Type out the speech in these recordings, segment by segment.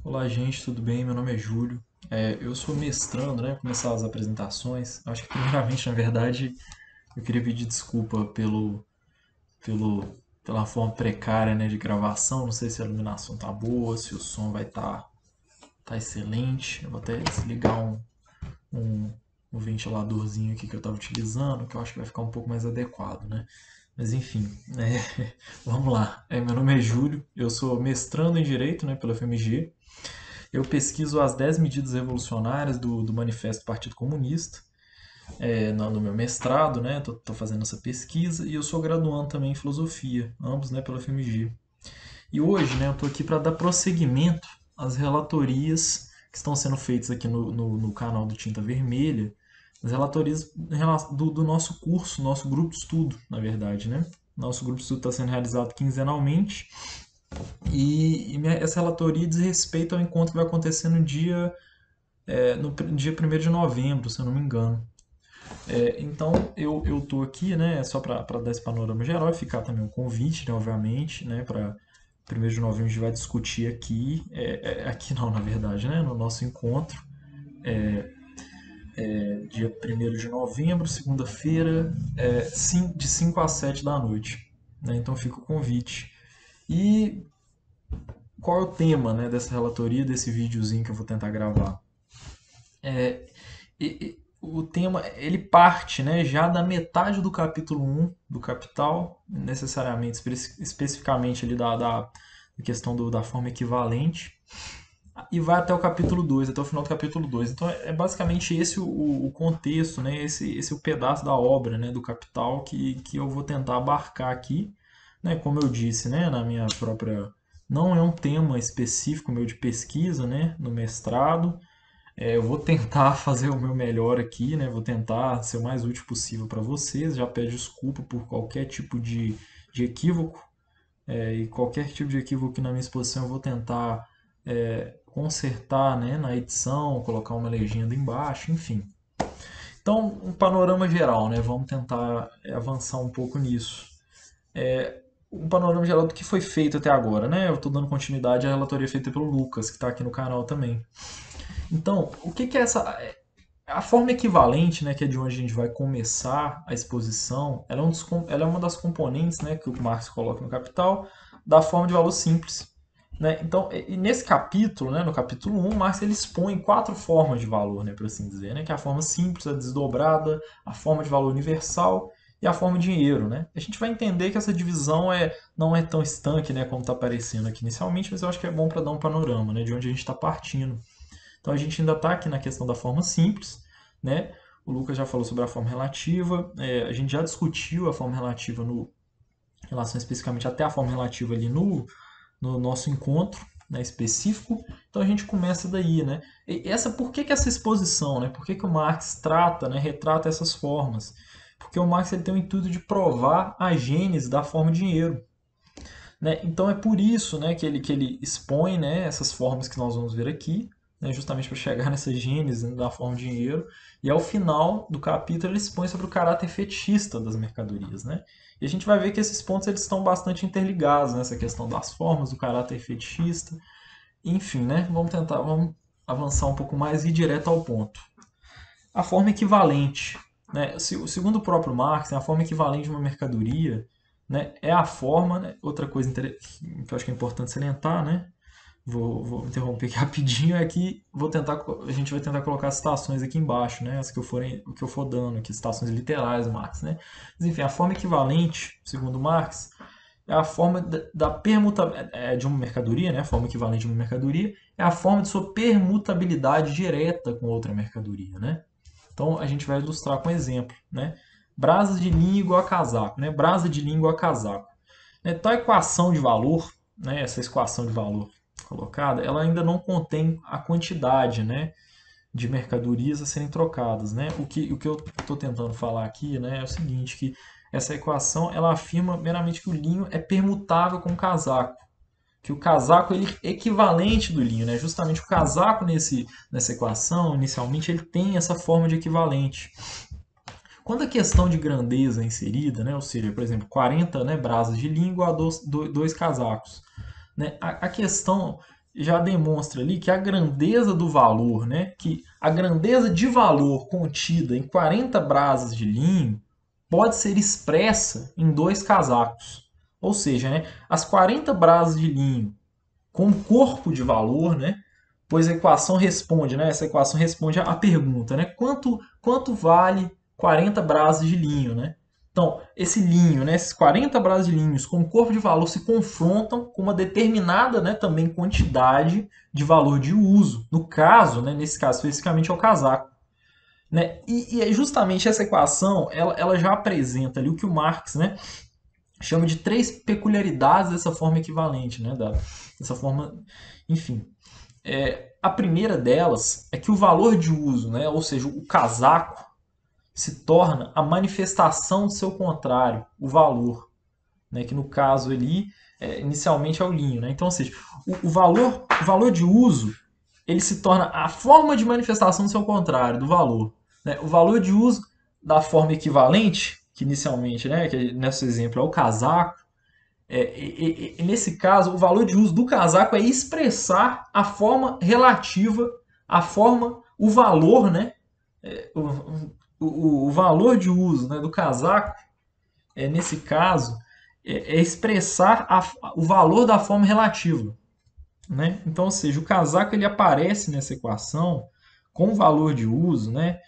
Olá, gente, tudo bem? Meu nome é Júlio. Eu sou mestrando, né? Começar as apresentações. Acho que, primeiramente, na verdade, eu queria pedir desculpa pela forma precária, né, de gravação. Não sei se a iluminação tá boa, se o som vai tá excelente. Eu vou até desligar um, um ventiladorzinho aqui que eu estava utilizando, que eu acho que vai ficar um pouco mais adequado, né? Mas enfim, vamos lá. Meu nome é Júlio, eu sou mestrando em Direito, né, pela FMG. Eu pesquiso as 10 medidas revolucionárias do Manifesto do Partido Comunista, no meu mestrado, né? Tô fazendo essa pesquisa e eu sou graduando também em filosofia, ambos, né, pela FMG. E hoje, né, eu estou aqui para dar prosseguimento às relatorias que estão sendo feitas aqui no canal do Tinta Vermelha, as relatorias do nosso curso, nosso grupo de estudo, na verdade, né? Nosso grupo de estudo está sendo realizado quinzenalmente essa relatoria diz respeito ao encontro que vai acontecer no dia 1º de novembro, se eu não me engano. Então, eu tô aqui, né, só para dar esse panorama geral e ficar também um convite, né, obviamente, né, para 1º de novembro a gente vai discutir aqui, aqui não, na verdade, né, no nosso encontro, dia 1º de novembro, segunda-feira, de 5 às 7 da noite. Né, então fica o convite. E qual é o tema, né, dessa relatoria, desse videozinho que eu vou tentar gravar? O tema ele parte, né, já da metade do capítulo 1 do Capital, necessariamente, especificamente ali da questão da forma equivalente, e vai até o capítulo 2 até o final do capítulo 2. Então é basicamente esse o contexto, né, esse o pedaço da obra, né, do Capital que eu vou tentar abarcar aqui. Né, como eu disse, né, na minha própria. Não é um tema específico meu de pesquisa, né, no mestrado. Eu vou tentar fazer o meu melhor aqui, né? Vou tentar ser o mais útil possível para vocês. Já peço desculpa por qualquer tipo de equívoco. E qualquer tipo de equívoco aqui na minha exposição eu vou tentar consertar, né, na edição, colocar uma legenda embaixo, enfim. Então, um panorama geral, né? Vamos tentar avançar um pouco nisso. Um panorama geral do que foi feito até agora, né? Eu estou dando continuidade à relatoria feita pelo Lucas, que está aqui no canal também. Então, o que, que é essa. A forma equivalente, né, que é de onde a gente vai começar a exposição, ela é uma das componentes, né, que o Marx coloca no Capital, da forma de valor simples. Né? Então, e nesse capítulo, né, no capítulo 1, Marx ele expõe 4 formas de valor, né, por assim dizer, né, que é a forma simples, a desdobrada, a forma de valor universal e a forma de dinheiro. Né? A gente vai entender que essa divisão não é tão estanque, né, como está aparecendo aqui inicialmente, mas eu acho que é bom para dar um panorama, né, de onde a gente está partindo. Então a gente ainda está aqui na questão da forma simples, né? O Lucas já falou sobre a forma relativa, a gente já discutiu a forma relativa em relação especificamente até a forma relativa ali no nosso encontro, né, específico. Então a gente começa daí, né? Por que essa exposição, né? Por que o Marx trata, né, retrata essas formas? Porque o Marx ele tem o intuito de provar a gênese da forma de dinheiro. Né? Então é por isso, né, que ele expõe, né, essas formas que nós vamos ver aqui, né, justamente para chegar nessa gênese, né, da forma de dinheiro. E ao final do capítulo ele expõe sobre o caráter fetichista das mercadorias. Né? E a gente vai ver que esses pontos eles estão bastante interligados nessa questão das formas, do caráter fetichista. Enfim, né, vamos avançar um pouco mais e ir direto ao ponto. A forma equivalente. Né? Segundo o próprio Marx, a forma equivalente de uma mercadoria, né, é a forma. Né? Outra coisa que eu acho que é importante salientar, né? Vou interromper aqui rapidinho, é que a gente vai tentar colocar citações aqui embaixo, né? As que o que eu for dando aqui, citações literais do Marx, né? Mas enfim, a forma equivalente, segundo Marx, é a forma da de uma mercadoria, né? A forma equivalente de uma mercadoria é a forma de sua permutabilidade direta com outra mercadoria, né? Então a gente vai ilustrar com exemplo, né? Brasa de linha igual a casaco, né? Brasa de linha igual a casaco. Né? Tal equação de valor, né? Essa equação de valor colocada, ela ainda não contém a quantidade, né, de mercadorias a serem trocadas, né? O que eu estou tentando falar aqui, né, é o seguinte, que essa equação ela afirma meramente que o linho é permutável com o casaco, que o casaco ele é equivalente do linho, né? Justamente o casaco nessa equação, inicialmente, ele tem essa forma de equivalente. Quando a questão de grandeza é inserida, né? Ou seja, por exemplo, 40, né, brasas de linho igual a dois casacos. Né? A questão já demonstra ali que a grandeza do valor, né, que a grandeza de valor contida em 40 brasas de linho pode ser expressa em dois casacos. Ou seja, né, as 40 brasas de linho com corpo de valor, né, pois a equação responde, né, essa equação responde à pergunta, né, quanto vale 40 brasas de linho, né? Então, esse linho, né, esses 40 brasas de linhos com corpo de valor se confrontam com uma determinada, né, também quantidade de valor de uso. No caso, né, nesse caso especificamente é o casaco. Né? E é justamente essa equação, ela já apresenta ali o que o Marx, né, chama de três peculiaridades dessa forma equivalente, né, dessa forma, enfim. A primeira delas é que o valor de uso, né, ou seja, o casaco, se torna a manifestação do seu contrário, o valor, né, que no caso ali, inicialmente é o linho. Né? Então, ou seja, o valor de uso ele se torna a forma de manifestação do seu contrário, do valor. Né? O valor de uso da forma equivalente, que inicialmente, né, que nesse exemplo é o casaco, nesse caso, o valor de uso do casaco é expressar a forma relativa, a forma, o valor, né, o valor de uso, né, do casaco, nesse caso, expressar o valor da forma relativa. Né? Então, ou seja, o casaco ele aparece nessa equação com o valor de uso, né,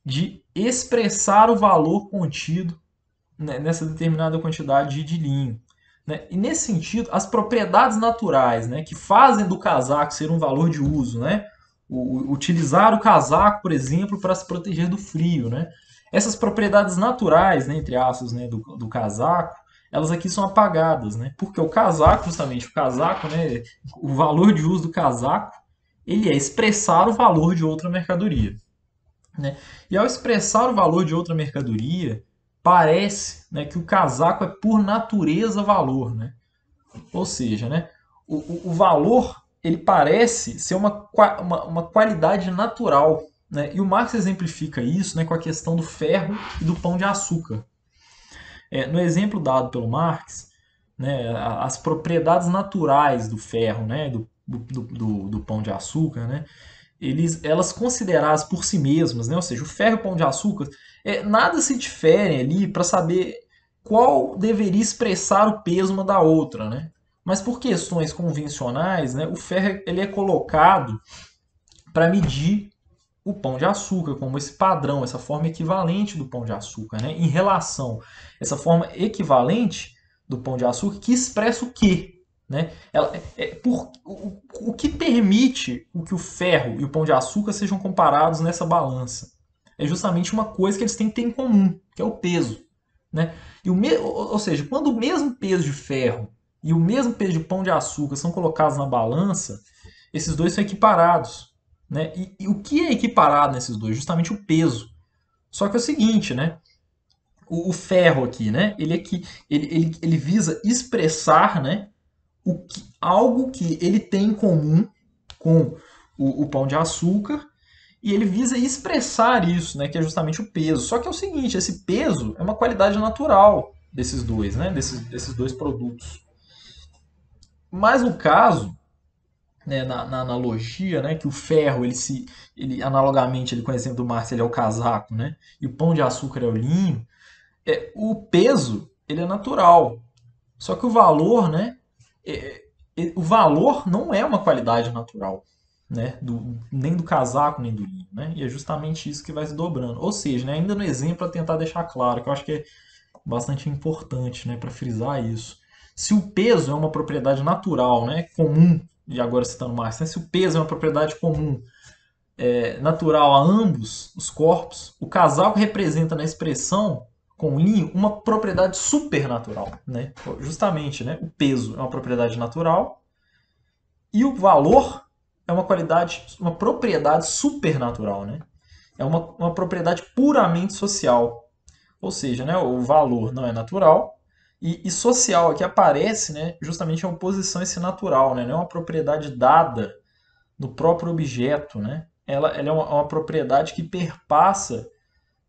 de expressar o valor contido, né, nessa determinada quantidade de linho. Né? E nesse sentido, as propriedades naturais, né, que fazem do casaco ser um valor de uso, né, utilizar o casaco, por exemplo, para se proteger do frio, né, essas propriedades naturais, né, entre aspas, né, do casaco, elas aqui são apagadas, né, porque o casaco, justamente o casaco, né, o valor de uso do casaco, ele é expressar o valor de outra mercadoria. Né? E ao expressar o valor de outra mercadoria, parece, né, que o casaco é por natureza valor. Né? Ou seja, né, o valor ele parece ser uma qualidade natural. Né? E o Marx exemplifica isso, né, com a questão do ferro e do pão de açúcar. No exemplo dado pelo Marx, né, as propriedades naturais do ferro, né, do pão de açúcar, né, elas consideradas por si mesmas, né, ou seja, o ferro e o pão de açúcar, nada se diferem ali para saber qual deveria expressar o peso uma da outra. Né? Mas por questões convencionais, né, o ferro ele é colocado para medir o pão de açúcar, como esse padrão, essa forma equivalente do pão de açúcar, né? Em relação a essa forma equivalente do pão de açúcar, que expressa o quê? Né? O que permite que o ferro e o pão de açúcar sejam comparados nessa balança? É justamente uma coisa que eles têm que ter em comum, que é o peso. Né? Ou seja, quando o mesmo peso de ferro e o mesmo peso de pão de açúcar são colocados na balança, esses dois são equiparados. Né? E o que é equiparado nesses dois? Justamente o peso. Só que é o seguinte, né? O ferro aqui, né? Ele visa expressar, né? Algo que ele tem em comum com o pão de açúcar e ele visa expressar isso, né? Que é justamente o peso. Só que é o seguinte, esse peso é uma qualidade natural desses dois, né? Desses dois produtos. Mas no caso, né, na analogia, né, que o ferro, ele analogamente, ele com o exemplo do Marx, ele é o casaco, né, e o pão de açúcar é o linho, o peso, ele é natural. Só que o valor, né, o valor não é uma qualidade natural, né, nem do casaco, nem do linho, né, e é justamente isso que vai se dobrando. Ou seja, né, ainda no exemplo, para tentar deixar claro, que eu acho que é bastante importante, né, para frisar isso. Se o peso é uma propriedade natural, né, comum, e agora citando Marx, né, se o peso é uma propriedade comum, natural a ambos os corpos, o casaco representa na expressão com linho uma propriedade supernatural. Né? Justamente, né, o peso é uma propriedade natural e o valor é uma propriedade supernatural. Né? É uma propriedade puramente social. Ou seja, né, o valor não é natural e social aqui aparece, né, justamente em oposição a esse natural. Né, não é uma propriedade dada no próprio objeto. Né, ela é uma propriedade que perpassa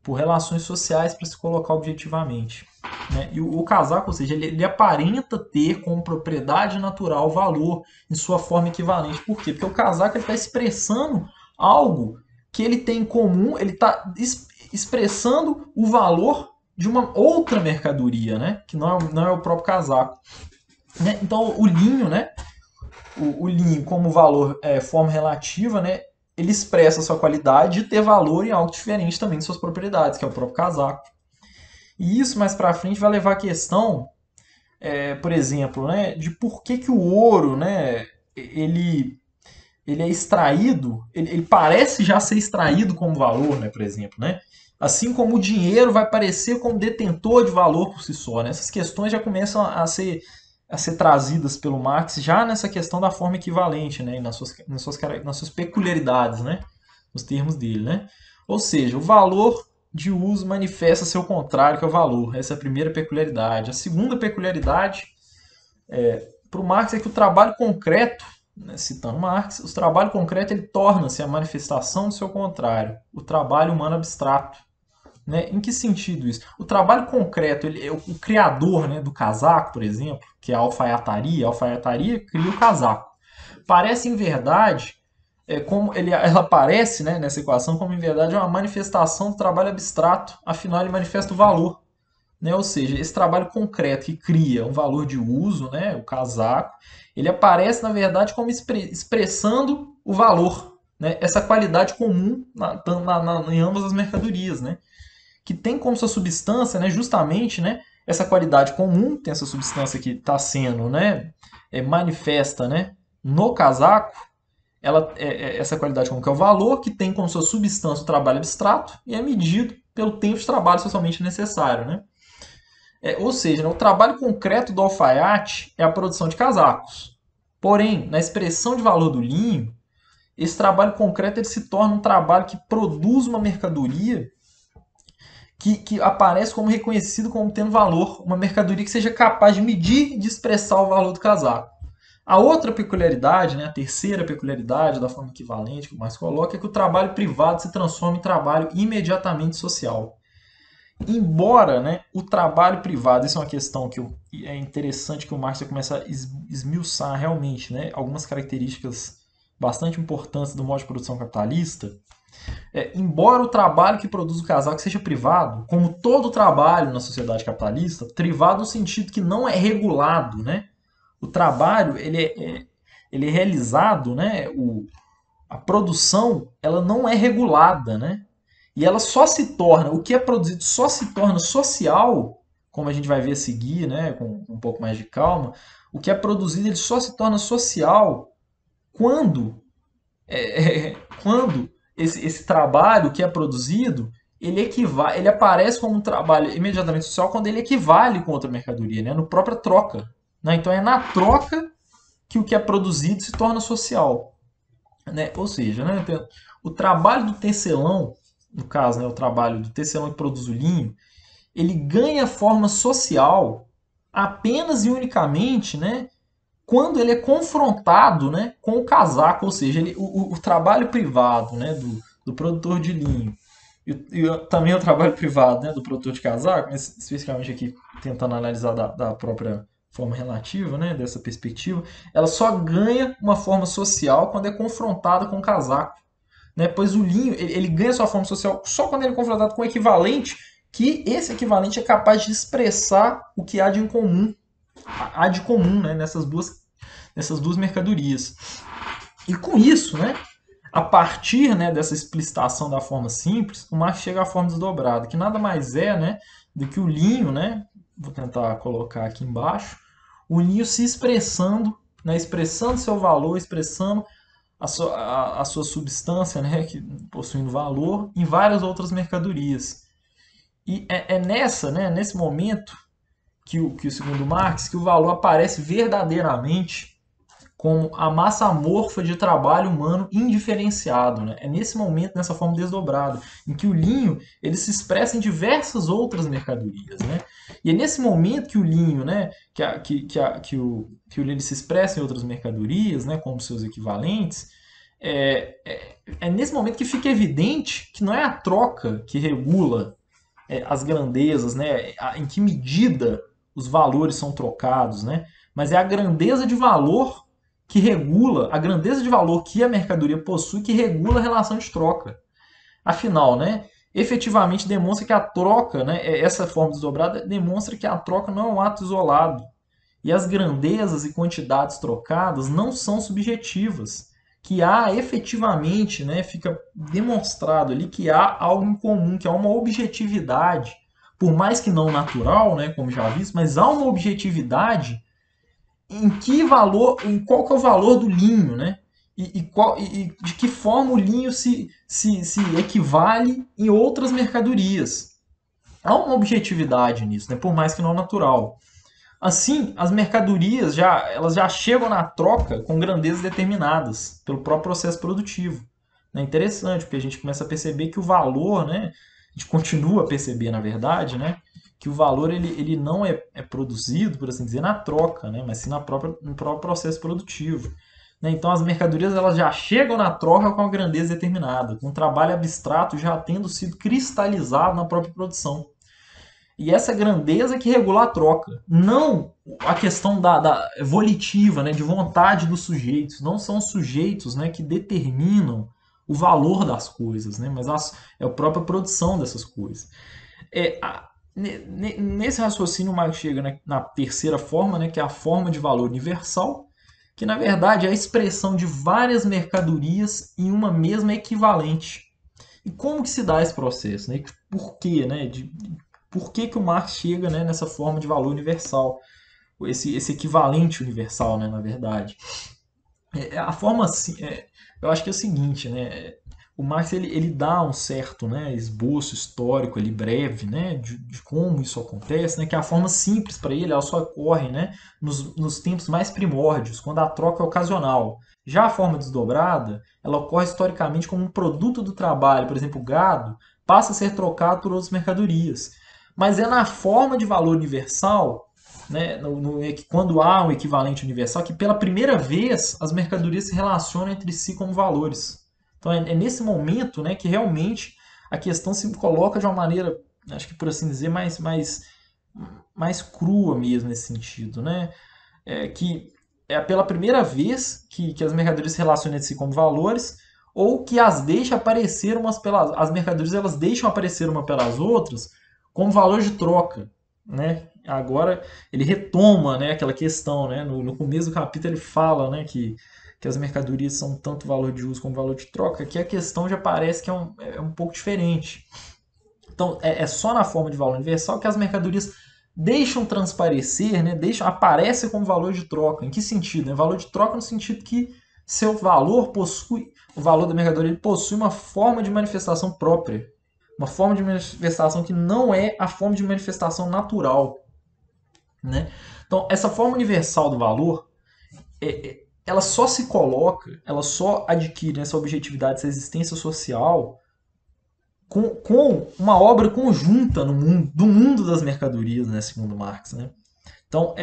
por relações sociais para se colocar objetivamente. Né? E o casaco, ou seja, ele aparenta ter como propriedade natural valor em sua forma equivalente. Por quê? Porque o casaco está expressando algo que ele tem em comum, ele está expressando o valor de uma outra mercadoria, né? Que não é o próprio casaco. Né? Então, o linho, né? O linho como valor forma relativa, né? Ele expressa a sua qualidade de ter valor em algo diferente também de suas propriedades, que é o próprio casaco. E isso mais para frente vai levar à questão, por exemplo, né, de por que o ouro, né, ele é extraído, ele parece já ser extraído como valor, né, por exemplo, né? Assim como o dinheiro vai parecer como detentor de valor por si só, né? Essas questões já começam a ser trazidas pelo Marx já nessa questão da forma equivalente, né, nas suas peculiaridades, né, nos termos dele, né? Ou seja, o valor de uso manifesta seu contrário, que é o valor. Essa é a primeira peculiaridade. A segunda peculiaridade para o Marx é que o trabalho concreto, né, citando Marx, o trabalho concreto ele torna-se a manifestação do seu contrário, o trabalho humano abstrato. Né? Em que sentido isso? O trabalho concreto, o criador, né, do casaco, por exemplo, que é a alfaiataria cria o casaco. Parece, em verdade, como ela aparece, né, nessa equação como, em verdade, uma manifestação do trabalho abstrato, afinal ele manifesta o valor. Né? Ou seja, esse trabalho concreto que cria um valor de uso, né, o casaco, ele aparece, na verdade, como expressando o valor, né, essa qualidade comum em ambas as mercadorias, né, que tem como sua substância, né, justamente, né, essa qualidade comum, tem essa substância que está sendo, né, manifesta, né, no casaco, essa qualidade comum que é o valor, que tem como sua substância o trabalho abstrato e é medido pelo tempo de trabalho socialmente necessário. Né? Ou seja, né, o trabalho concreto do alfaiate é a produção de casacos. Porém, na expressão de valor do linho, esse trabalho concreto ele se torna um trabalho que produz uma mercadoria que aparece como reconhecido como tendo valor, uma mercadoria que seja capaz de medir e de expressar o valor do casaco. A outra peculiaridade, né, a terceira peculiaridade da forma equivalente que o Marx coloca, é que o trabalho privado se transforma em trabalho imediatamente social. Embora, né, o trabalho privado, isso é uma questão que é interessante que o Marx começa a esmiuçar realmente, né, algumas características bastante importantes do modo de produção capitalista. Embora o trabalho que produz o casaco seja privado, como todo trabalho na sociedade capitalista, privado no sentido que não é regulado, né? O trabalho ele é realizado, né? A produção ela não é regulada, né? E ela só se torna, o que é produzido só se torna social, como a gente vai ver a seguir, né? Com um pouco mais de calma. O que é produzido ele só se torna social quando quando esse trabalho que é produzido ele aparece como um trabalho imediatamente social quando ele equivale com outra mercadoria, né? No própria troca. Né? Então é na troca que o que é produzido se torna social. Né? Ou seja, né? O trabalho do tecelão, no caso, né? O trabalho do tecelão que produz o linho, ele ganha forma social apenas e unicamente, né? Quando ele é confrontado, né, com o casaco, ou seja, o trabalho privado, né, do produtor de linho e também o trabalho privado, né, do produtor de casaco, mas especificamente aqui tentando analisar da própria forma relativa, né, dessa perspectiva, ela só ganha uma forma social quando é confrontada com o casaco. Né, pois o linho ele ganha sua forma social só quando ele é confrontado com o equivalente, que esse equivalente é capaz de expressar o que há de em comum, há de comum, né, nessas duas mercadorias. E com isso, né, a partir, né, dessa explicitação da forma simples, o Marx chega à forma desdobrada, que nada mais é, né, do que o linho, né, vou tentar colocar aqui embaixo, o linho se expressando, né, expressando seu valor, expressando a sua substância, né, que, possuindo valor, em várias outras mercadorias. E nessa, né, nesse momento que o segundo Marx, que o valor aparece verdadeiramente como a massa amorfa de trabalho humano indiferenciado. Né? É nesse momento, nessa forma desdobrada, em que o linho ele se expressa em diversas outras mercadorias. Né? E é nesse momento que o linho, né, que o linho se expressa em outras mercadorias, né, como seus equivalentes, É nesse momento que fica evidente que não é a troca que regula as grandezas, né, em que medida os valores são trocados, né, mas é a grandeza de valor que regula, a grandeza de valor que a mercadoria possui que regula a relação de troca. Afinal, né, efetivamente demonstra que a troca, né, essa forma desdobrada demonstra que a troca não é um ato isolado. E as grandezas e quantidades trocadas não são subjetivas. Que há efetivamente, né, fica demonstrado ali que há algo em comum, que há uma objetividade, por mais que não natural, né, como já visto, mas há uma objetividade em que valor, em qual que é o valor do linho, né? E de que forma o linho se equivale em outras mercadorias. Há uma objetividade nisso, né? Por mais que não natural. Assim, as mercadorias elas já chegam na troca com grandezas determinadas pelo próprio processo produtivo. É interessante, porque a gente começa a perceber que o valor, né, a gente continua a perceber, na verdade, né, que o valor ele não é produzido, por assim dizer, na troca, né, mas sim no próprio processo produtivo. Né? Então, as mercadorias elas já chegam na troca com a grandeza determinada, com o trabalho abstrato já tendo sido cristalizado na própria produção. E essa grandeza que regula a troca. Não a questão da volitiva, né, de vontade dos sujeitos. Não são os sujeitos, né, que determinam o valor das coisas, né, mas é a própria produção dessas coisas. Nesse raciocínio, o Marx chega, né, na terceira forma, né, que é a forma de valor universal, que na verdade é a expressão de várias mercadorias em uma mesma equivalente. E como que se dá esse processo? Né? Por quê? Né? Por que, que o Marx chega, né, nessa forma de valor universal? Esse equivalente universal, né, na verdade. A forma, eu acho que é o seguinte, né? O Marx ele dá um certo, né, esboço histórico ali breve, né, de como isso acontece, né, que a forma simples para ele ela só ocorre, né, nos tempos mais primórdios, quando a troca é ocasional. Já a forma desdobrada, ela ocorre historicamente como um produto do trabalho, por exemplo, o gado passa a ser trocado por outras mercadorias. Mas é na forma de valor universal, né, quando há um equivalente universal, que pela primeira vez as mercadorias se relacionam entre si como valores. Então é nesse momento, né, que realmente a questão se coloca de uma maneira, acho que por assim dizer, mais crua mesmo nesse sentido. Né? Que é pela primeira vez que as mercadorias se relacionam entre si como valores, ou que as deixa aparecer umas pelas as mercadorias elas deixam aparecer uma pelas outras como valor de troca, né? Agora ele retoma, né, aquela questão, né? No começo do capítulo ele fala, né, que as mercadorias são tanto valor de uso como valor de troca, que a questão já parece que é um pouco diferente. Então é só na forma de valor universal que as mercadorias deixam transparecer, né, aparecem como valor de troca. Em que sentido? Valor de troca no sentido que seu valor possui, o valor da mercadoria ele possui uma forma de manifestação própria. Uma forma de manifestação que não é a forma de manifestação natural. Né? Então, essa forma universal do valor, ela só se coloca, ela só adquire essa objetividade, essa existência social com uma obra conjunta no mundo, do mundo das mercadorias, né, segundo Marx. Né? Então,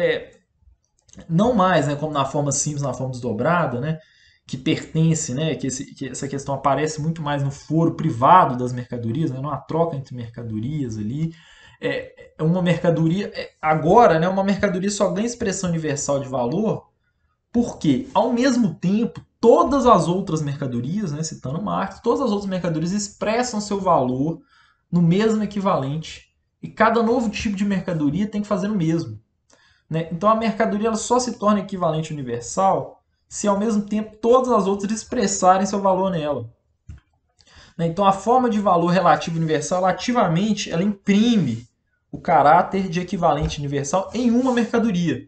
não mais, né, como na forma simples, na forma desdobrada, né, que pertence, né, que essa questão aparece muito mais no foro privado das mercadorias, né, numa troca entre mercadorias ali. É uma mercadoria, agora, né, uma mercadoria só ganha expressão universal de valor porque, ao mesmo tempo, todas as outras mercadorias, né, citando Marx, todas as outras mercadorias expressam seu valor no mesmo equivalente. E cada novo tipo de mercadoria tem que fazer o mesmo. Né? Então a mercadoria ela só se torna equivalente universal se ao mesmo tempo todas as outras expressarem seu valor nela. Né? Então a forma de valor relativo universal ativamente ela imprime o caráter de equivalente universal em uma mercadoria.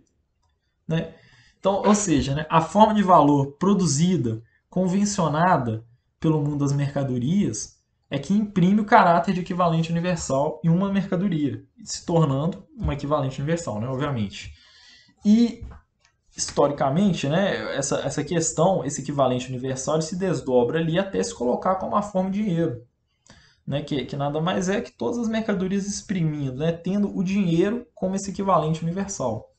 Né? Então, ou seja, né, a forma de valor produzida, convencionada pelo mundo das mercadorias, é que imprime o caráter de equivalente universal em uma mercadoria, se tornando uma equivalente universal, né, obviamente. E, historicamente, né, essa questão, esse equivalente universal, ele se desdobra ali até se colocar como uma forma de dinheiro. Né, que nada mais é que todas as mercadorias exprimindo, né, tendo o dinheiro como esse equivalente universal.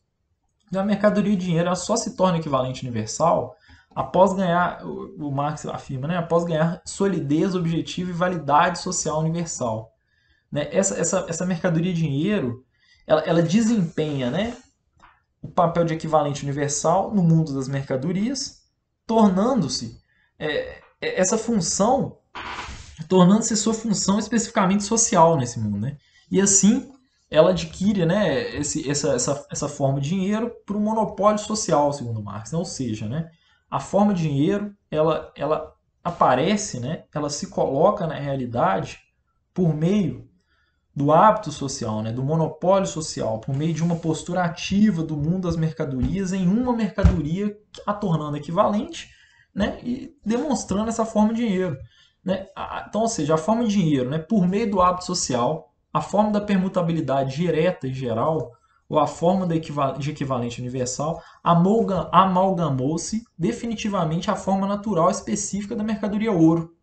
A mercadoria e o dinheiro ela só se torna equivalente universal após ganhar, o Marx afirma, né, após ganhar solidez, objetivo e validade social universal. Né? Essa mercadoria dinheiro, ela desempenha, né, o papel de equivalente universal no mundo das mercadorias, tornando-se essa função, tornando-se sua função especificamente social nesse mundo. Né? E assim, ela adquire, né, essa forma de dinheiro por um monopólio social, segundo Marx. Né? Ou seja, né, a forma de dinheiro ela aparece, né, ela se coloca na realidade por meio do hábito social, né, do monopólio social, por meio de uma postura ativa do mundo das mercadorias em uma mercadoria, a tornando equivalente, né, e demonstrando essa forma de dinheiro. Né? Então, ou seja, a forma de dinheiro, né, por meio do hábito social, a forma da permutabilidade direta e geral, ou a forma de equivalente universal, amalgamou-se definitivamente à forma natural específica da mercadoria ouro.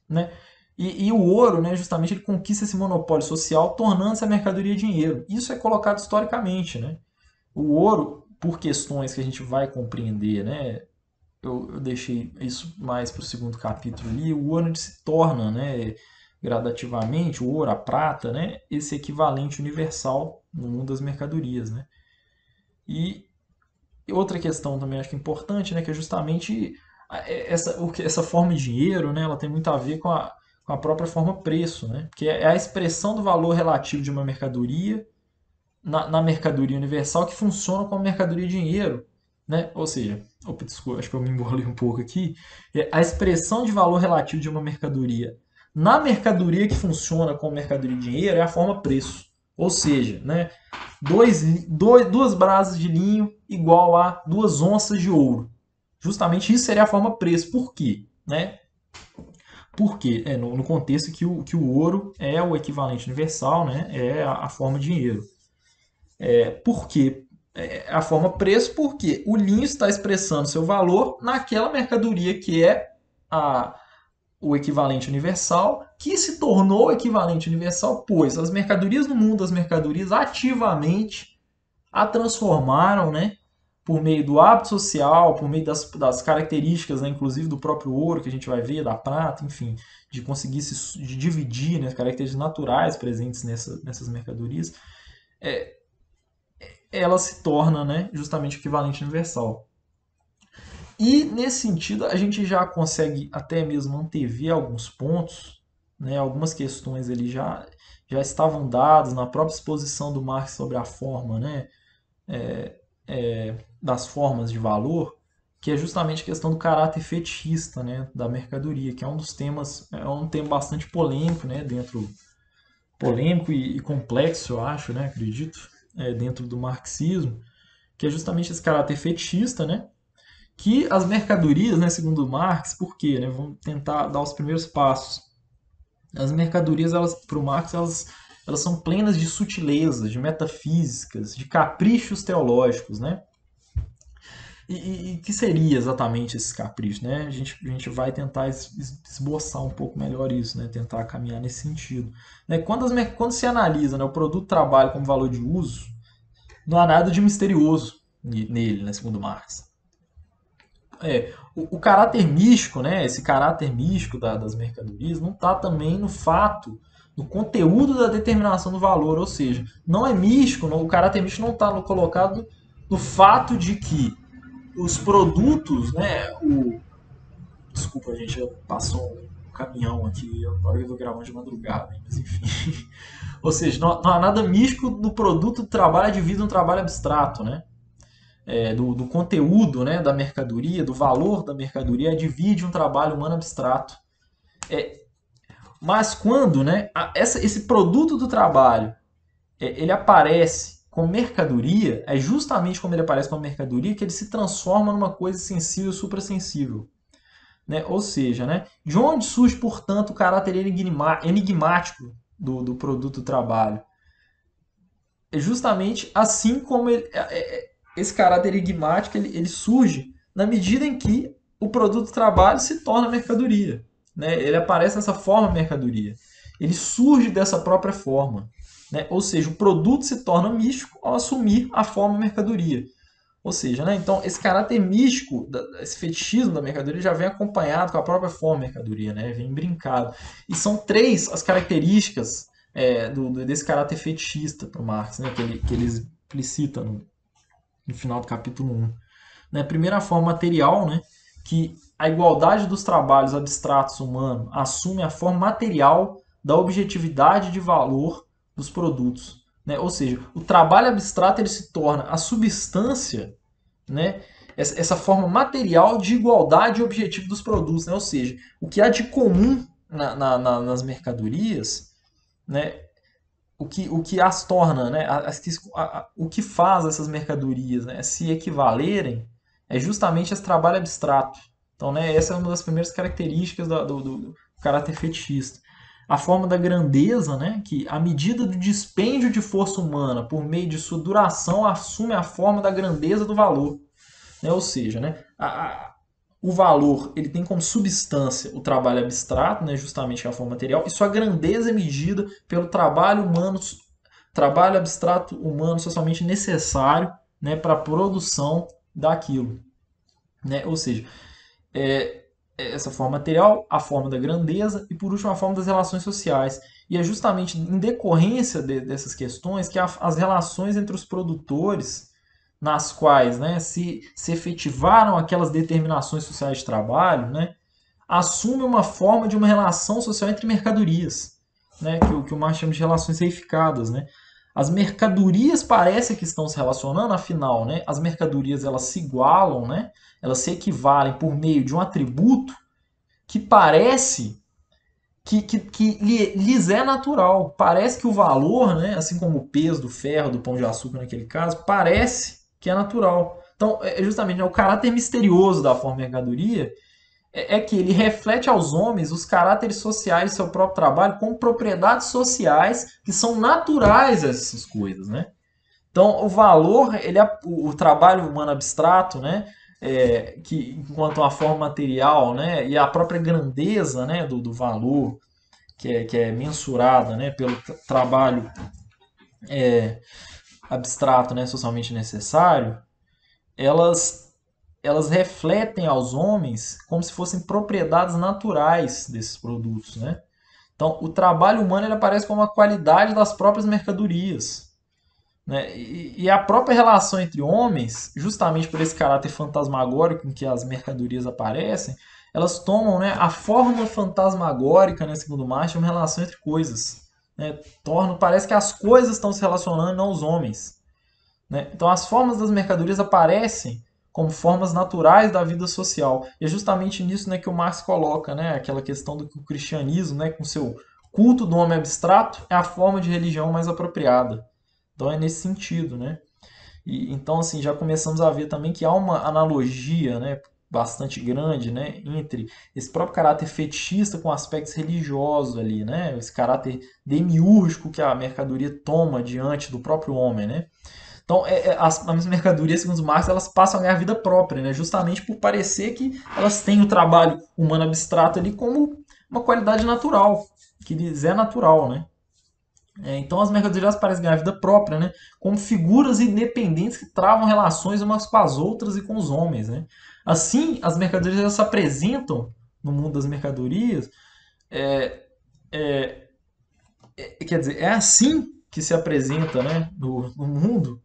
Né? E o ouro, né, justamente, ele conquista esse monopólio social, tornando-se a mercadoria dinheiro. Isso é colocado historicamente. Né? O ouro, por questões que a gente vai compreender, né, eu deixei isso mais para o segundo capítulo ali, o ouro se torna, né, gradativamente, o ouro, a prata, né, esse equivalente universal no mundo das mercadorias. Né? E outra questão também acho que é importante, né, que é justamente essa forma de dinheiro, né, ela tem muito a ver com a própria forma preço, né, que é a expressão do valor relativo de uma mercadoria na mercadoria universal que funciona como mercadoria dinheiro. Né? Ou seja, opa, desculpa, acho que eu me embolei um pouco aqui. A expressão de valor relativo de uma mercadoria na mercadoria que funciona como mercadoria dinheiro é a forma preço. Ou seja, né, duas brasas de linho igual a 2 onças de ouro. Justamente isso seria a forma preço. Por quê? Né? Porque no contexto que o ouro é o equivalente universal, né, é a forma dinheiro. Por quê? A forma preço, porque o linho está expressando seu valor naquela mercadoria que é o equivalente universal, que se tornou equivalente universal, pois as mercadorias no mundo das mercadorias ativamente a transformaram, né, por meio do hábito social, por meio das características, né, inclusive do próprio ouro, que a gente vai ver, da prata, enfim, de conseguir de dividir, né, as características naturais presentes nessas mercadorias, ela se torna, né, justamente equivalente universal. E nesse sentido a gente já consegue até mesmo antever alguns pontos, né, algumas questões ali já estavam dadas na própria exposição do Marx sobre a forma, né, das formas de valor, que é justamente a questão do caráter fetichista, né, da mercadoria, que é um dos temas, é um tema bastante polêmico, né, polêmico e complexo, eu acho, né, acredito, dentro do marxismo, que é justamente esse caráter fetichista, né, que as mercadorias, né, segundo Marx, por quê? Né, vamos tentar dar os primeiros passos. As mercadorias, para o Marx, elas são plenas de sutilezas, de metafísicas, de caprichos teológicos, né? E que seria exatamente esse capricho, né? A gente vai tentar esboçar um pouco melhor isso, né? Tentar caminhar nesse sentido. Né? Quando se analisa, né, o produto trabalho como valor de uso, não há nada de misterioso nele, né, segundo Marx. O caráter místico, né, esse caráter místico das mercadorias, não está também no fato, no conteúdo da determinação do valor, ou seja, não é místico, o caráter místico não está colocado no fato de que os produtos, né, desculpa gente, passou um caminhão aqui, agora eu estou gravando de madrugada, mas enfim, ou seja, não há nada místico do produto do trabalho advido um trabalho abstrato, né? Do conteúdo, né, da mercadoria, do valor da mercadoria, divide um trabalho humano abstrato. Mas quando, né, esse produto do trabalho ele aparece como mercadoria, é justamente como ele aparece como mercadoria que ele se transforma numa coisa sensível, suprassensível. Né? Ou seja, né, de onde surge, portanto, o caráter enigmático do produto do trabalho? É justamente assim como esse caráter enigmático ele surge na medida em que o produto trabalho se torna mercadoria. Né? Ele aparece nessa forma mercadoria. Ele surge dessa própria forma. Né? Ou seja, o produto se torna místico ao assumir a forma mercadoria. Ou seja, né, então esse caráter místico, esse fetichismo da mercadoria já vem acompanhado com a própria forma de mercadoria, né, vem brincado. E são três as características desse caráter fetichista para o Marx, né, que ele explicita no final do capítulo 1. Né, primeira forma material, né, que a igualdade dos trabalhos abstratos humanos assume a forma material da objetividade de valor dos produtos. Né? Ou seja, o trabalho abstrato ele se torna a substância, né, essa forma material de igualdade e objetivo dos produtos. Né? Ou seja, o que há de comum nas mercadorias, né, o que as torna, né, o que faz essas mercadorias, né, se equivalerem é justamente esse trabalho abstrato. Então, né, essa é uma das primeiras características do caráter fetichista. A forma da grandeza, né, que a medida do dispêndio de força humana por meio de sua duração assume a forma da grandeza do valor. Né? Ou seja, né, o valor ele tem como substância o trabalho abstrato, né, justamente a forma material, e sua grandeza é medida pelo trabalho abstrato humano socialmente necessário, né, para a produção daquilo. Né? Ou seja, essa forma material, a forma da grandeza e, por último, a forma das relações sociais. E é justamente em decorrência dessas questões que as relações entre os produtores, nas quais, né, se efetivaram aquelas determinações sociais de trabalho, né, assume uma forma de uma relação social entre mercadorias, né, que o Marx chama de relações reificadas. Né. As mercadorias parecem que estão se relacionando, afinal, né, as mercadorias elas se igualam, né, elas se equivalem por meio de um atributo que parece que lhes é natural. Parece que o valor, né, assim como o peso do ferro, do pão de açúcar naquele caso, parece que é natural. Então, é justamente o caráter misterioso da forma mercadoria é que ele reflete aos homens os caráteres sociais do seu próprio trabalho como propriedades sociais que são naturais a essas coisas, né? Então, o valor, ele é o trabalho humano abstrato, né? Que enquanto uma forma material, né? E a própria grandeza, né? Do valor que é mensurada, né? Pelo trabalho abstrato, né? Socialmente necessário, elas elas refletem aos homens como se fossem propriedades naturais desses produtos, né? Então, o trabalho humano ele aparece como a qualidade das próprias mercadorias. Né? E a própria relação entre homens, justamente por esse caráter fantasmagórico em que as mercadorias aparecem, elas tomam, né, a forma fantasmagórica, né, segundo Marx, de uma relação entre coisas. Né? Parece que as coisas estão se relacionando, não os homens. Né? Então, as formas das mercadorias aparecem como formas naturais da vida social. E é justamente nisso, né, que o Marx coloca, né, aquela questão do que o cristianismo, né, com seu culto do homem abstrato, é a forma de religião mais apropriada. Então é nesse sentido, né? E, então, assim, já começamos a ver também que há uma analogia, né, bastante grande, né, entre esse próprio caráter fetichista com aspectos religiosos ali, né? Esse caráter demiúrgico que a mercadoria toma diante do próprio homem, né? Então, as mercadorias, segundo Marx, elas passam a ganhar vida própria, né? Justamente por parecer que elas têm o trabalho humano abstrato ali como uma qualidade natural, que lhes é natural, né? Então as mercadorias parecem ganhar vida própria, né? Como figuras independentes que travam relações umas com as outras e com os homens. Né? Assim, as mercadorias se apresentam no mundo das mercadorias. É, é, quer dizer, é assim que se apresenta, né, no mundo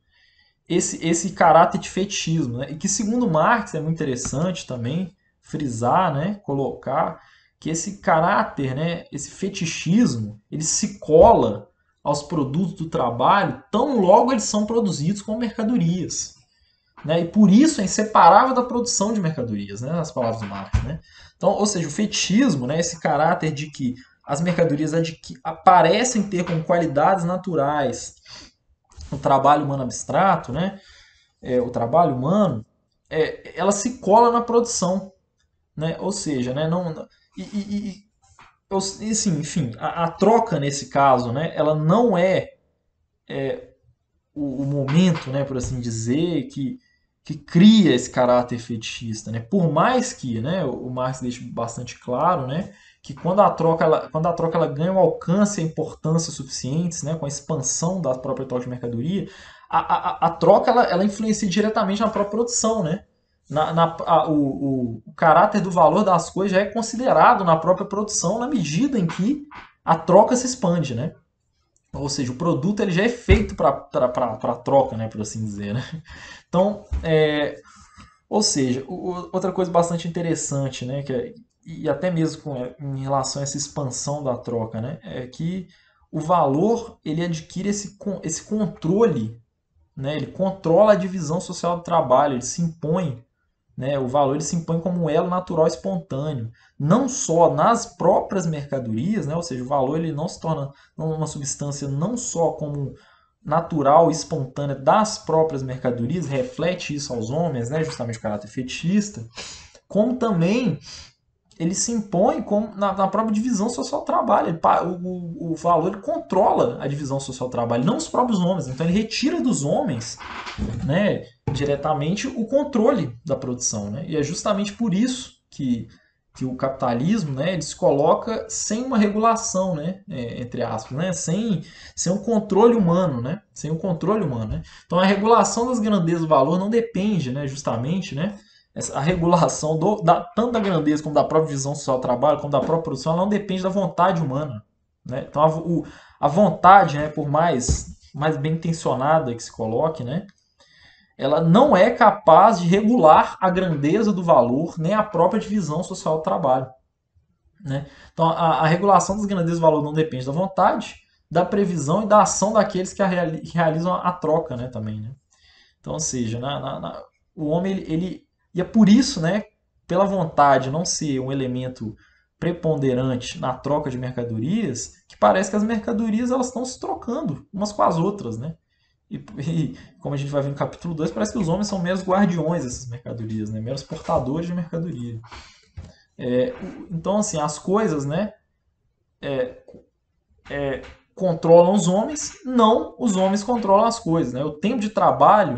esse caráter de fetichismo. Né? E que, segundo Marx, é muito interessante também frisar, né, colocar que esse caráter, né, esse fetichismo, ele se cola aos produtos do trabalho tão logo eles são produzidos como mercadorias. Né? E por isso é inseparável da produção de mercadorias, né? As palavras do Marx. Né? Então, ou seja, o fetichismo, né, esse caráter de que as mercadorias parecem ter como qualidades naturais o trabalho humano abstrato, né? O trabalho humano, ela se cola na produção. Né? Ou seja, né, não, assim, enfim, a troca nesse caso, né, ela não o momento, né, por assim dizer, que cria esse caráter fetichista, né? Por mais que, né, o Marx deixa bastante claro, né, que quando a troca ela ganha o alcance e a importância suficientes, né, com a expansão da própria troca de mercadoria, a troca ela influencia diretamente na própria produção, né? O caráter do valor das coisas já é considerado na própria produção na medida em que a troca se expande, né? Ou seja, o produto ele já é feito para troca, né, por assim dizer, né? Então, ou seja, outra coisa bastante interessante, né, e até mesmo em relação a essa expansão da troca, né, é que o valor ele adquire esse controle, né, ele controla a divisão social do trabalho, ele se impõe, né, o valor ele se impõe como um elo natural espontâneo, não só nas próprias mercadorias, né, ou seja, o valor ele não se torna uma substância não só como natural e espontânea das próprias mercadorias, reflete isso aos homens, né, justamente o caráter fetichista, como também ele se impõe na própria divisão social do trabalho. O valor ele controla a divisão social do trabalho, não os próprios homens. Então ele retira dos homens, né, diretamente o controle da produção. Né? E é justamente por isso que o capitalismo, né, ele se coloca sem uma regulação, né, entre aspas, né, sem um controle humano, né, sem um controle humano. Né? Então a regulação das grandezas do valor não depende, né, justamente, né, a regulação tanto da grandeza como da própria visão social do trabalho, como da própria produção, ela não depende da vontade humana. Né? Então a vontade, né, por mais bem intencionada que se coloque, né, ela não é capaz de regular a grandeza do valor nem a própria divisão social do trabalho. Né? Então a regulação das grandezas do valor não depende da vontade, da previsão e da ação daqueles que realizam a troca, né, também. Né? Então, ou seja, o homem ele e é por isso, né, pela vontade não ser um elemento preponderante na troca de mercadorias, que parece que as mercadorias elas estão se trocando umas com as outras, né? E como a gente vai ver no capítulo 2, parece que os homens são meros guardiões dessas mercadorias, né? Meros portadores de mercadoria. Então, assim, as coisas, né, controlam os homens, não os homens controlam as coisas. Né? O tempo de trabalho,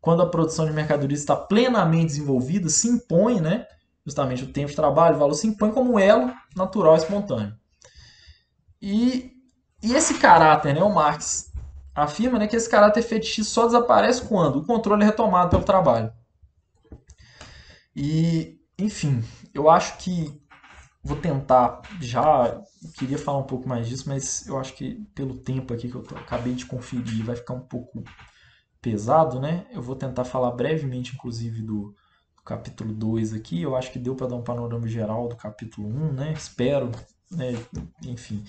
quando a produção de mercadorias está plenamente desenvolvida, se impõe, né? Justamente o tempo de trabalho, o valor se impõe como um elo natural e espontâneo. E esse caráter, né, o Marx afirma, né, que esse caráter fetichista só desaparece quando o controle é retomado pelo trabalho. E, enfim, eu acho que vou tentar já, queria falar um pouco mais disso, mas eu acho que pelo tempo aqui que eu acabei de conferir vai ficar um pouco pesado, né? Eu vou tentar falar brevemente, inclusive, do capítulo 2 aqui. Eu acho que deu para dar um panorama geral do capítulo 1, né? Espero, né? Enfim.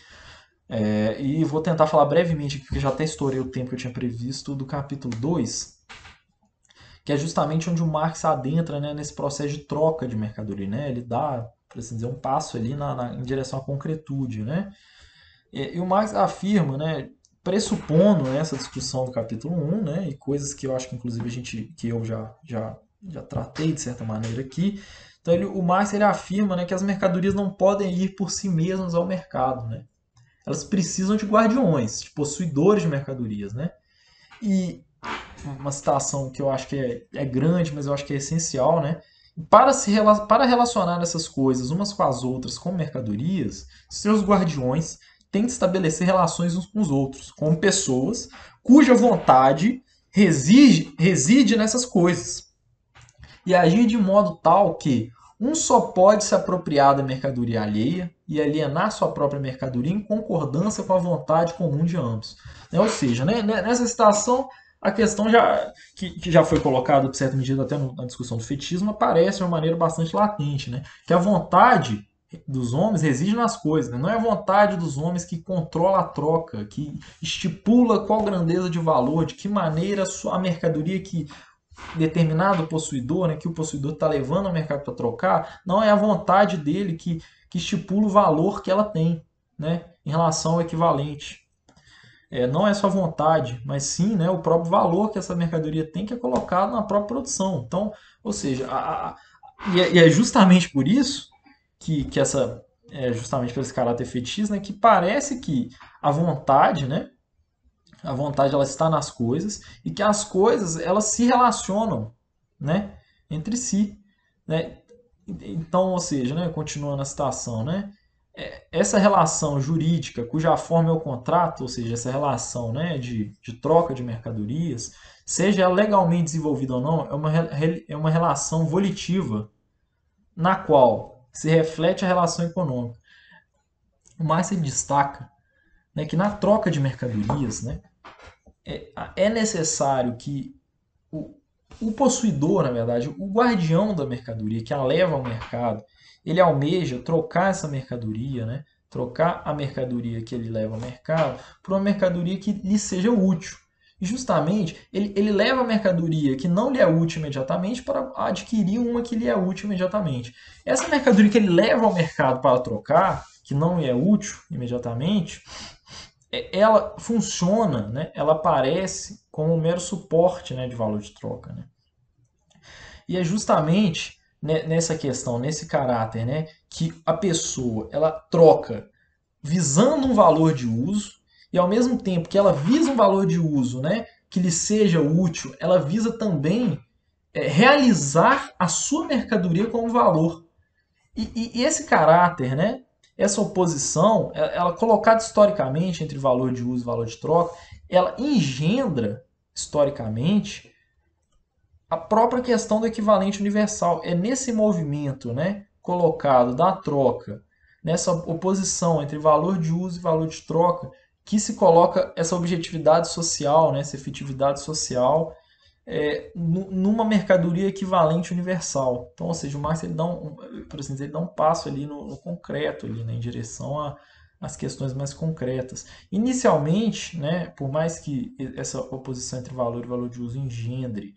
E vou tentar falar brevemente aqui, porque já até estourei o tempo que eu tinha previsto, do capítulo 2, que é justamente onde o Marx adentra, né, nesse processo de troca de mercadoria, né? Ele dá, por assim dizer, um passo ali em direção à concretude, né? E o Marx afirma, né, pressupondo essa discussão do capítulo 1, né, e coisas que eu acho que inclusive que eu já tratei de certa maneira aqui. Então o Marx ele afirma, né, que as mercadorias não podem ir por si mesmas ao mercado, né? Elas precisam de guardiões, de possuidores de mercadorias, né? E uma citação que eu acho que é grande, mas eu acho que é essencial, né? Para relacionar essas coisas umas com as outras como mercadorias, seus guardiões têm de estabelecer relações uns com os outros, como pessoas cuja vontade reside nessas coisas, e agir de modo tal que um só pode se apropriar da mercadoria alheia e alienar sua própria mercadoria em concordância com a vontade comum de ambos. Ou seja, né, nessa situação, a questão que já foi colocada, de certa medida, até na discussão do fetichismo, aparece de uma maneira bastante latente, né? Que a vontade dos homens reside nas coisas, né? Não é a vontade dos homens que controla a troca, que estipula qual grandeza de valor, de que maneira a mercadoria que determinado possuidor, né, que o possuidor está levando ao mercado para trocar, não é a vontade dele que estipula o valor que ela tem, né, em relação ao equivalente. Não é só vontade, mas sim, né, o próprio valor que essa mercadoria tem, que é colocado na própria produção. Então, ou seja, e é justamente por isso que essa justamente por esse caráter fetichista, né, que parece que a vontade, né, a vontade ela está nas coisas e que as coisas elas se relacionam, né, entre si, né? Então, ou seja, né, continuando a citação, né, essa relação jurídica, cuja forma é o contrato, ou seja, essa relação, né, de troca de mercadorias, seja ela legalmente desenvolvida ou não, é uma relação volitiva, na qual se reflete a relação econômica. O Marx destaca, né, que na troca de mercadorias, né, é necessário que o, o possuidor, na verdade, o guardião da mercadoria, que a leva ao mercado, ele almeja trocar essa mercadoria, né? Trocar a mercadoria que ele leva ao mercado por uma mercadoria que lhe seja útil. E justamente, ele leva a mercadoria que não lhe é útil imediatamente para adquirir uma que lhe é útil imediatamente. Essa mercadoria que ele leva ao mercado para trocar, que não lhe é útil imediatamente, ela funciona, né? Ela aparece como um mero suporte, né, de valor de troca. Né? E é justamente nessa questão, nesse caráter, né, que a pessoa ela troca visando um valor de uso e ao mesmo tempo que ela visa um valor de uso, né, que lhe seja útil, ela visa também realizar a sua mercadoria como valor. E esse caráter, né, essa oposição, ela colocada historicamente entre valor de uso e valor de troca, ela engendra historicamente a própria questão do equivalente universal. É nesse movimento, né, colocado da troca, nessa oposição entre valor de uso e valor de troca, que se coloca essa objetividade social, né, essa efetividade social, numa mercadoria equivalente universal. Então, ou seja, o Marx ele dá por assim dizer, ele dá um passo ali no concreto, ali, né, em direção às questões mais concretas. Inicialmente, né, por mais que essa oposição entre valor e valor de uso engendre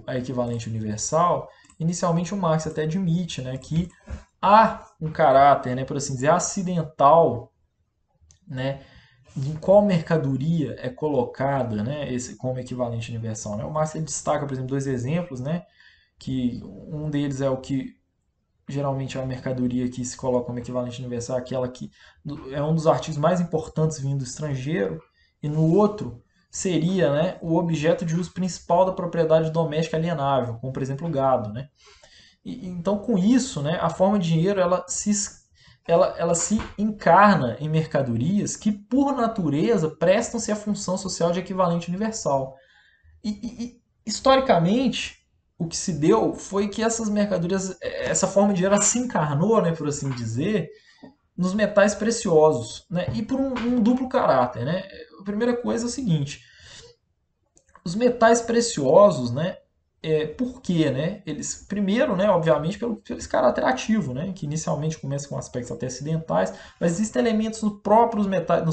a equivalente universal, inicialmente o Marx até admite, né, que há um caráter, né, por assim dizer, acidental, né, em qual mercadoria é colocada, né, como equivalente universal. Né? O Marx ele destaca, por exemplo, dois exemplos, né, que um deles é o que geralmente é a mercadoria que se coloca como equivalente universal, aquela que é um dos artigos mais importantes vindo do estrangeiro, e no outro seria, né, o objeto de uso principal da propriedade doméstica alienável, como por exemplo o gado. Né? Então, com isso, né, a forma de dinheiro ela se encarna em mercadorias que, por natureza, prestam-se à função social de equivalente universal. Historicamente, o que se deu foi que essas mercadorias, essa forma de dinheiro, se encarnou, né, por assim dizer, nos metais preciosos, né, e por um duplo caráter. Né? A primeira coisa é o seguinte: os metais preciosos, né, por quê? Né? Eles, primeiro, né, obviamente, pelo esse caráter ativo, né, que inicialmente começa com aspectos até acidentais, mas existem elementos nos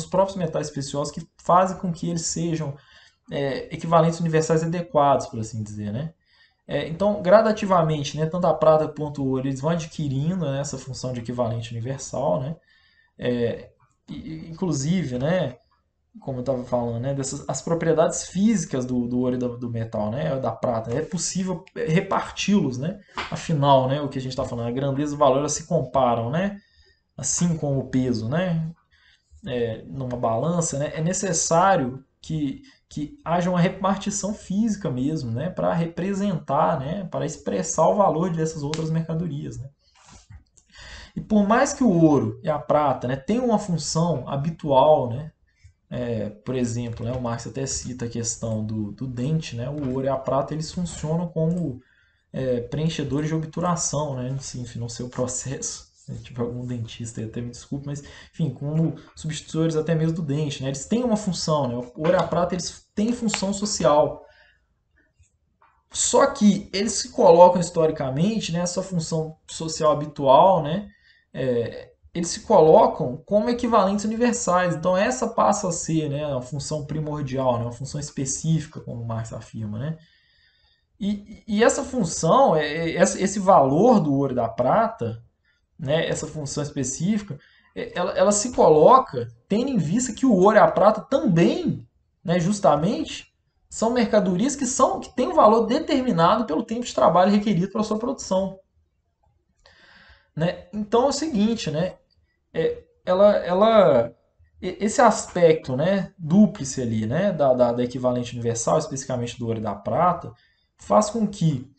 próprios metais preciosos que fazem com que eles sejam equivalentes universais adequados, por assim dizer. Né? Então, gradativamente, né, tanto a prata quanto o ouro eles vão adquirindo, né, essa função de equivalente universal. Né? Inclusive, né, como eu estava falando, né, as propriedades físicas do ouro e do metal, né, da prata, é possível reparti-los, né? Afinal, né, o que a gente está falando, a grandeza e o valor elas se comparam, né? Assim como o peso, né? Numa balança, né? É necessário que haja uma repartição física mesmo, né? Para representar, né? Para expressar o valor dessas outras mercadorias, né? E por mais que o ouro e a prata, né, tenham uma função habitual, né, por exemplo, né, o Marx até cita a questão do dente, né, o ouro e a prata eles funcionam como preenchedores de obturação, né, assim, enfim, no seu processo. Se tiver algum dentista aí, até me desculpe, mas enfim, como substitutores até mesmo do dente, né, eles têm uma função, né, o ouro e a prata eles têm função social. Só que eles se colocam historicamente nessa função social habitual, né, eles se colocam como equivalentes universais. Então essa passa a ser, né, a função primordial, né, uma função específica, como Marx afirma. Né? E essa função, esse valor do ouro e da prata, né, essa função específica, ela se coloca tendo em vista que o ouro e a prata também, né, justamente, são mercadorias que têm um valor determinado pelo tempo de trabalho requerido para a sua produção. Né? Então é o seguinte, né, esse aspecto, né, dúplice ali, né, da equivalente universal, especificamente do ouro e da prata, faz com que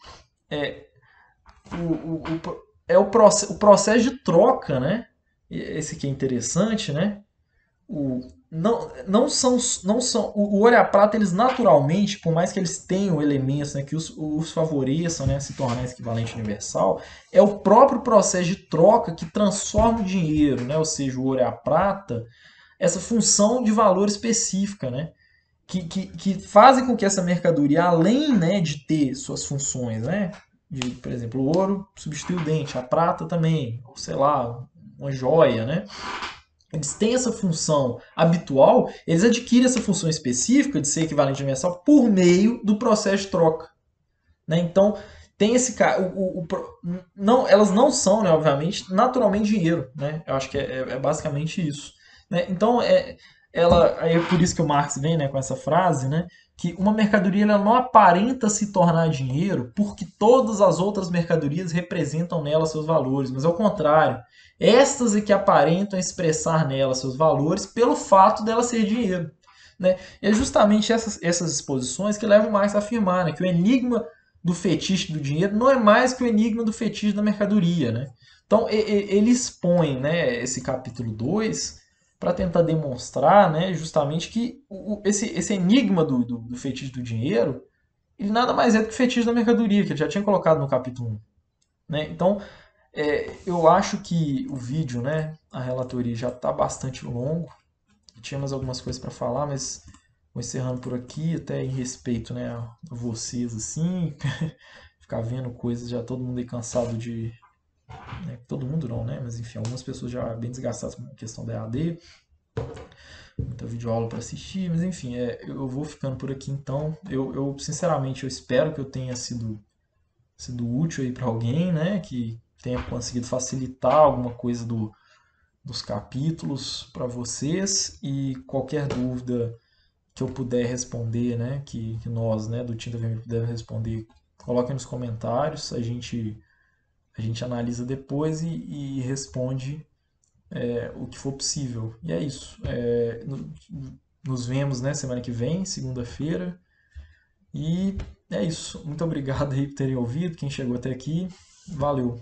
é o processo de troca, né? Esse que é interessante, né? Não são o ouro e a prata, eles naturalmente, por mais que eles tenham elementos, né, que os favoreçam, né, a se tornar esse equivalente universal, é o próprio processo de troca que transforma o dinheiro, né, ou seja, o ouro e a prata, essa função de valor específica, né, que fazem com que essa mercadoria, além, né, de ter suas funções, né, de, por exemplo, o ouro substitui o dente, a prata também, ou sei lá, uma joia, né, eles têm essa função habitual, eles adquirem essa função específica de ser equivalente universal por meio do processo de troca. Né? Então, tem esse cara. Não, elas não são, né, obviamente, naturalmente dinheiro. Né? Eu acho que é basicamente isso. Né? Então, é por isso que o Marx vem, né, com essa frase, né, que uma mercadoria ela não aparenta se tornar dinheiro porque todas as outras mercadorias representam nela seus valores, mas ao contrário, estas é que aparentam expressar nela seus valores pelo fato dela ser dinheiro. Né? E é justamente essas exposições que levam Marx a afirmar, né, que o enigma do fetiche do dinheiro não é mais que o enigma do fetiche da mercadoria. Né? Então ele expõe, né, esse capítulo 2 para tentar demonstrar, né, justamente que esse enigma do fetiche do dinheiro ele nada mais é do que o fetiche da mercadoria, que ele já tinha colocado no capítulo 1. Né? Então, eu acho que o vídeo, né, a relatoria já está bastante longo. Tinha mais algumas coisas para falar, mas vou encerrando por aqui, até em respeito, né, a vocês, assim, ficar vendo coisas, já todo mundo aí cansado de... Né, todo mundo não, né, mas enfim, algumas pessoas já bem desgastadas com a questão da EAD, muita videoaula para assistir, mas enfim, eu vou ficando por aqui então. Sinceramente, eu espero que eu tenha sido útil aí para alguém, né, que tenha conseguido facilitar alguma coisa dos capítulos para vocês, e qualquer dúvida que eu puder responder, né, que nós, né, do Tinta Vermelha puder responder, coloquem nos comentários, a gente analisa depois e responde o que for possível. E é isso. Nos vemos, né, semana que vem, segunda-feira. E é isso. Muito obrigado aí por terem ouvido, quem chegou até aqui. Valeu!